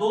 2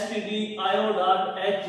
stdio.h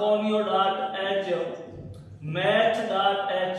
conio.h math.h۔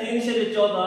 3/14،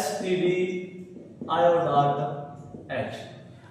stdio.h.